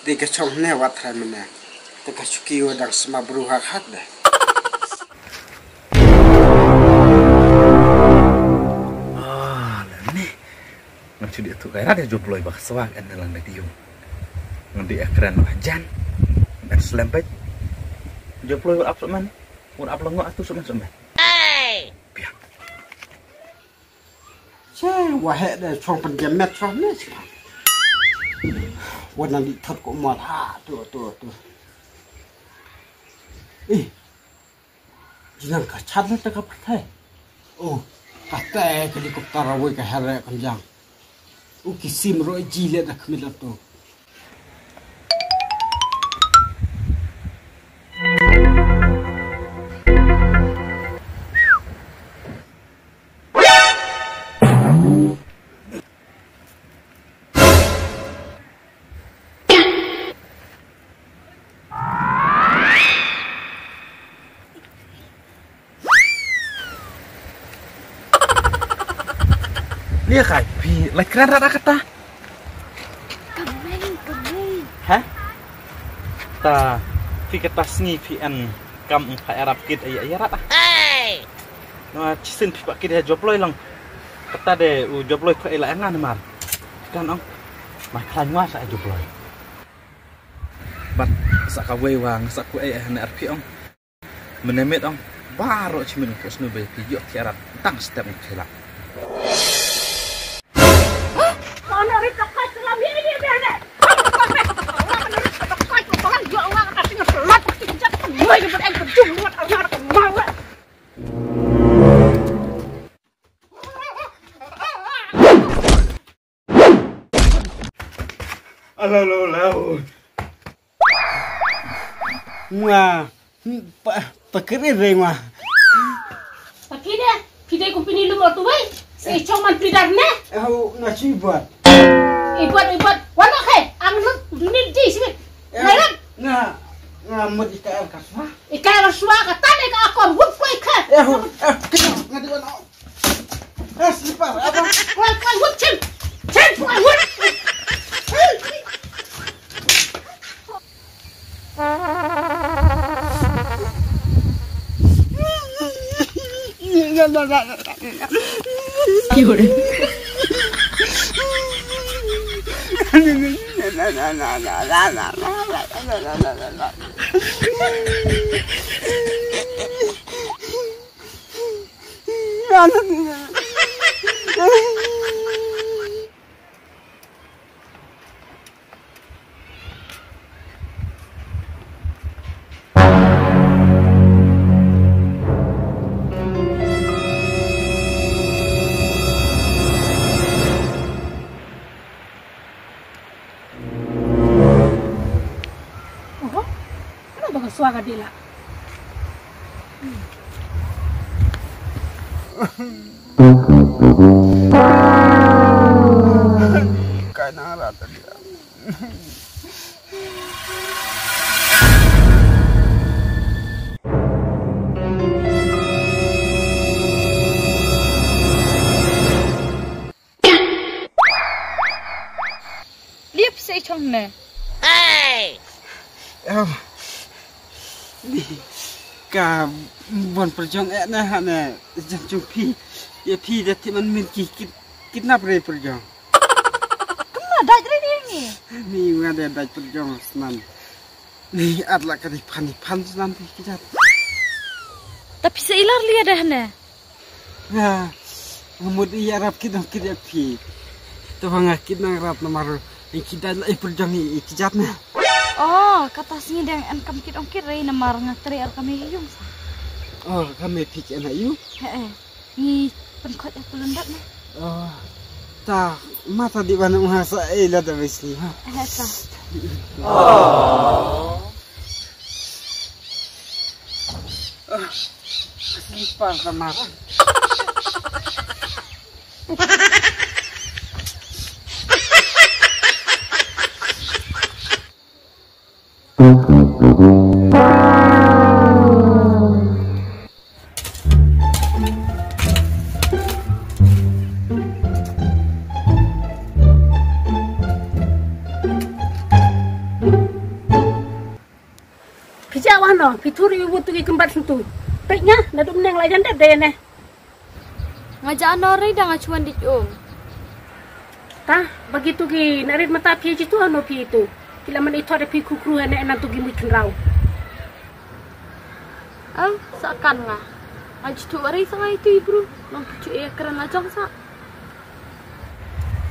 Di ke chong ne wat rai mena. Te ka chuki wadang sema beruhak hak deh. Nih. Nang dia tu kaya ada joploi bak sewak dalam medium. Nang di ekran wajan. Dan selempet. Joploi up man. Mun up lengo atu semen. Biar. Cai wahai deh chong penjemet chong ne sih. Wan di thot ko mal ha tu. Jangan kacat lah tak percaya. Oh, kata helikopter awak ke hara kanjang. Kisim roi jilet dah kemilat tu. Dia kai pi lekran rata kata. Kamay. Hah? Ta pi kata sngi pi an kam pa Arab kit ay rata. Hey. No cisin pi pak kit joploi lang. Kata de u joploi ko ila ngan mar. Kan ong. Mai klan wa sa joploi. Bat sa ka wei wang sa ku ay na arpi ong. Menemet ong. Baru cimin ko snu be ti yo ti Arab tang step khela. Alau. Wah, pakai rema. Pakai deh, pidai kumpini lu mau tu bay. Saya cuma pidar ne. Oh, nasi buat. Ibuat, wala kay. Ang ni di sini. Meron. Nga mo di ka kaswa. Ikaw suwa ka tane ka ako wud ko ika. Ngadi wana. Sipar, apa? Wal wud chin. Wud. Yaudah. Suara dia lah. Kena rata dia. Lihat saya congme. Hey. Ka bon perjong na hana jang pi ya pi da ti man min kidnap re perjong Kena dah jadi ni. ni ngada da perjong snan ni atla ka di pan snan ti kijat Tapi seilar lihat dah na. ya mud iya rap kidam kidap pi to hanga kidnang rap namar kidat la perjong kijat na Oh, kata sini yang enkam ongkir rei namar ngatri ar kami yung sa. Oh, kami pik na yu. Ni penkot aku lendak na. Oh. Ta mata di mana uhasa ila da wisi ha. Ta. Oh. Sipar kamar. pituri ibu tu kembat sentuh. Baiknya, nak duk meneng lajan dah deh neh. Ngajak nori dah ngacuan di Tah, begitu ki narit mata pi tu anu pi itu. Kila man itu ada pi kukru ane enak tu gimu kenrau. Seakan lah. Ngaji tu hari sangai itu ibu. Nong cucu keren aja sa.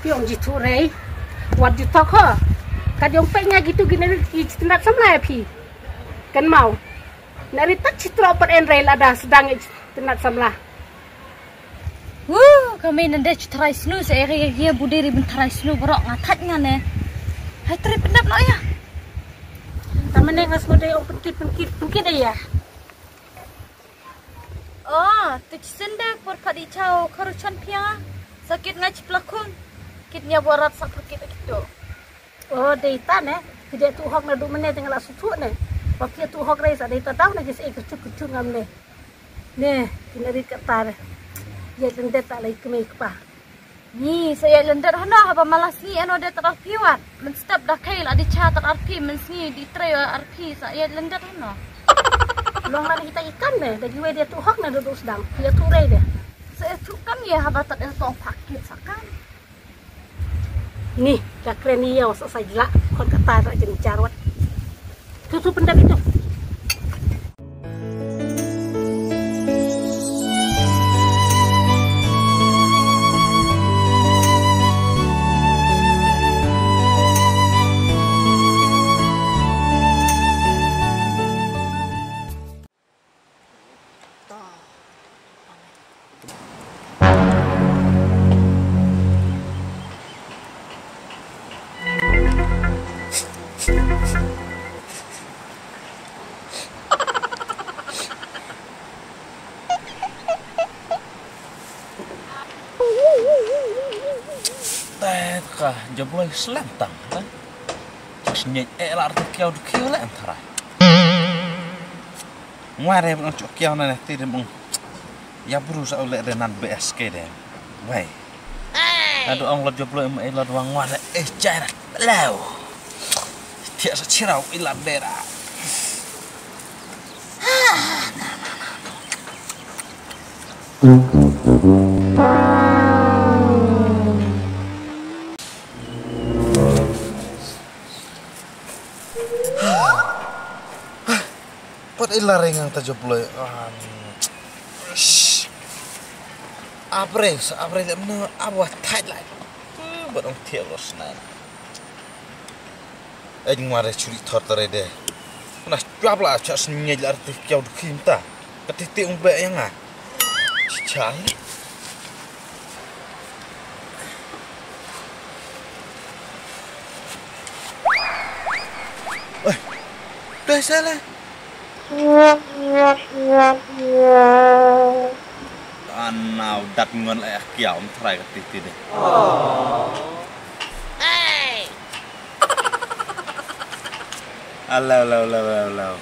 Piong jitu rei. Wat juta kah? Kadang pengen gitu gini tidak sama pi. Kan mau. Narit tak citra per enrel ada sedang tidak sama. Kami nanti cerai snu saya dia budiri bentar snu berok ngatatnya ne. Hai tri pendap no ya. Taman yang ngas mode orang pengkit ya. Oh, tu sendek por padi chau karucan pia. Sakit ngaci pelakon. Kitnya borat sak pekit gitu. Oh, data ne. Tidak tu hok na du mene tengah sutu ne. Waktu tu hok reisa data tahu ne kis kucu ngam ne. Ne, kinari katar. Ya lendet tak lagi kemai kepa. Ni saya lendet hana apa malas ni ano dia terarpiwan. Men step dah kail adi cha terarpi men sini di tray arpi saya lendet hana. Long mana kita ikan ne, dari we dia tu hok na duduk sedang. Dia tu rei dia. Saya tukan ya habatat yang tong pakit sakan. Ni, dah keren ni ya selesai jelak. Kon kata tak jadi carwat. Tu pendap itu. Kah jebloy selentang kan terus nyek elar tu kiau le antara ngare bang cok kiau na ti mong ya berusaha oleh renan BSK deh wei aduh ang lo jebloy ma elar wang ngare jarak lau tiak secirau ilar dera Ilaring yang tajoploy apre lemno abwa tight lai barong tielos na ngare curi thortare de na jabla cha snyej arti kiau dukimta ketiti umbe yang a chai dah salah Anau dat ngon leh kiau try ke titi deh. Hey. Alau.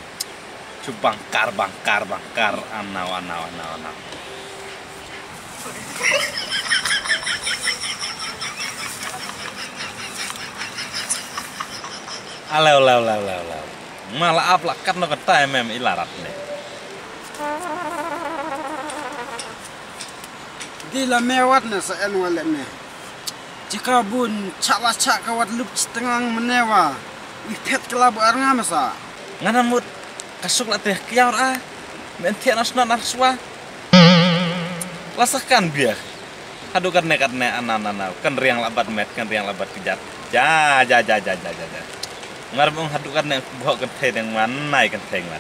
Cu bangkar anau. Alau. Malah apa kan nak kata mem ilarat ni. Di la mewat na sa enwale ne. Jika bun cak kawat lup setengah menewa. Wipet kelabu aranga masa. Ngana mut kasuk latih kiaur mentian asna narswa. Lasakan biar. Aduh karena anak kan riang labat met kan riang labat kejar. Ja. Ngar bang hadu karena bawa kenteng yang mana kenteng lah.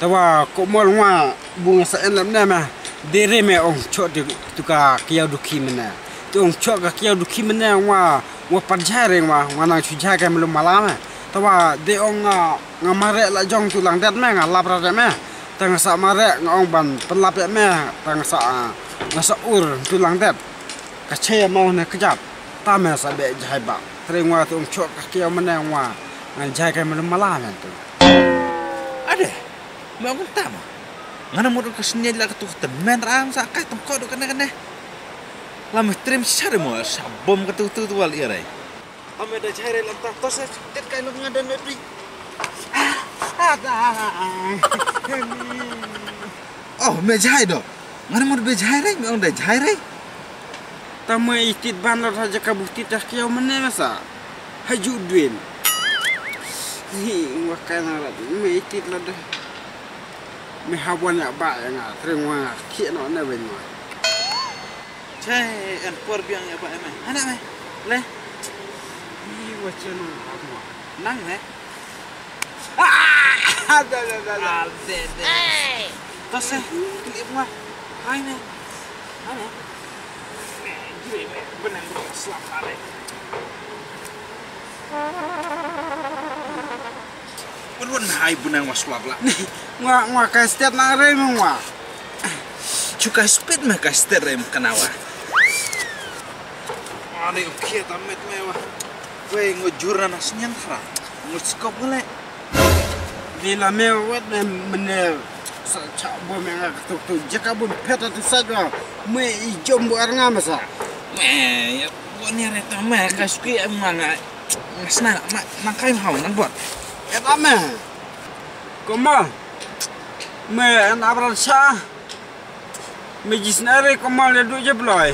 Tawa kok mal ngwa bunga sa enlam ne mah. Dere me ong chok de tuka kiau duki mena. Tu ong chok ka kiau duki mena ngwa panjare ngwa nang chuja ka melum malama. Tawa de ong ngamare la jong tu lang dat me ngalapra de me. Tang sa mare ngong ban penlap me tang sa ngasa ur tu lang dat. Ka che mau ne kejap. Ta me sa be jai ba. Tre ngwa tu ong chok ka kiau mena ngwa ngal ka melum malama tu. Ada. Mau tama. Ngana mo ka snya la ka tu temen ram sa ka tong ko do kana lam trim sare mo sa bom ka tu wal ire ame da jare lam ta to sa tet kai lo ngada ne ri Oh, me jai do. Mana mau be jai re? Me on de jai re. Tama itit banlar saja kabuti tak kiau mana masa. Haju duin. Hi, wakana lah. Me itit lah dah. Me hawan ya ba yang ah, terima kia no na ben ma. Jai en por biang ya ba me. Anak me. Le. Ni wacan apa? Nang me. Ada. Hey. Tos eh. Kili mah. Hai me. Ana. Benang selap ale. Pun hai benang waslap lah. Ngwa ka setiap nare ngwa. Cuka speed mah ka sterem kanawa. Ani ukia tamet mewah. Wei ngujur na senyan khra. Nguskop boleh. Bila mewat menel sa bo menga tuk jaka bun peta tu saja. Me ijom bu arnga masa. Me ya bonya reta me ka suki emanga. Ngasna makai mau nan buat. Eta me. Komal. Me an abral sha. Me jisnare komal le du je bloy.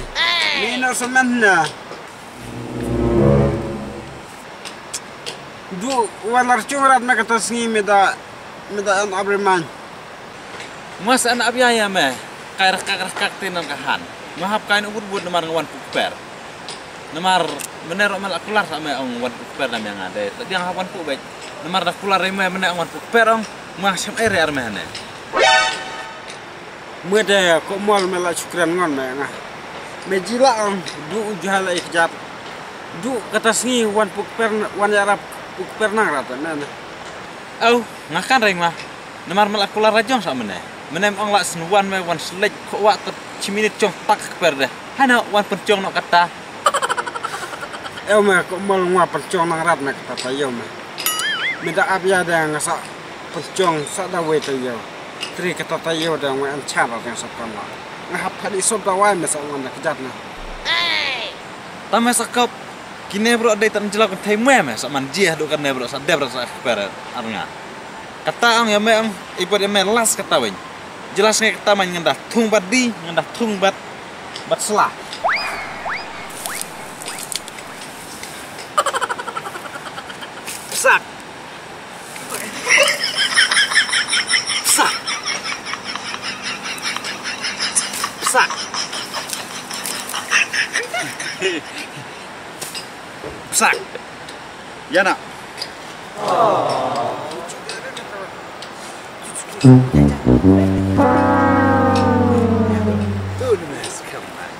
Ni na semenna. Du walar churat me kata singi meda an abriman. Mas an abya me. Kai rak tinan kahan. Mahap kain ubud namar ngawan pukper. Namar bener mal akular sama ong wan pukper nam yang ada. Tadi yang hawan puk baik. Namar dak kular me men ong wan pukper ong masam ere armehne. Meda komal mela cukran ngon me ngah. Me jila ong du ujahala ikjat. Du kata singi wan pukper wan yarap pukper nang rata men. Oh, ngakan ring mah. Namar mal akular rajong sama ne. Menem ong lak senuan me wan selek ko wak ciminit cong tak per deh. Hana wan pencong nok kata. Me komal ngwa pencong nang rat me kata tayo me. Meda abya da ngasa pencong sa da we tayo. Tri kata tayo da ngwa an chara yang sapan la. Ngahap kali sob da wai me sa ngwan da kejat na. Tama sakap kine bro dai tan jelak thai me sa man jiah do kan ne bro sa debra sa per arnga. Kata ang ya me ang ipod me las kata wen. Jelas nge kata man ngendah tung bat di ngendah tung bat selah. Sak. Sak. Sak. Sak. Ya nak. Tuh mas, come on.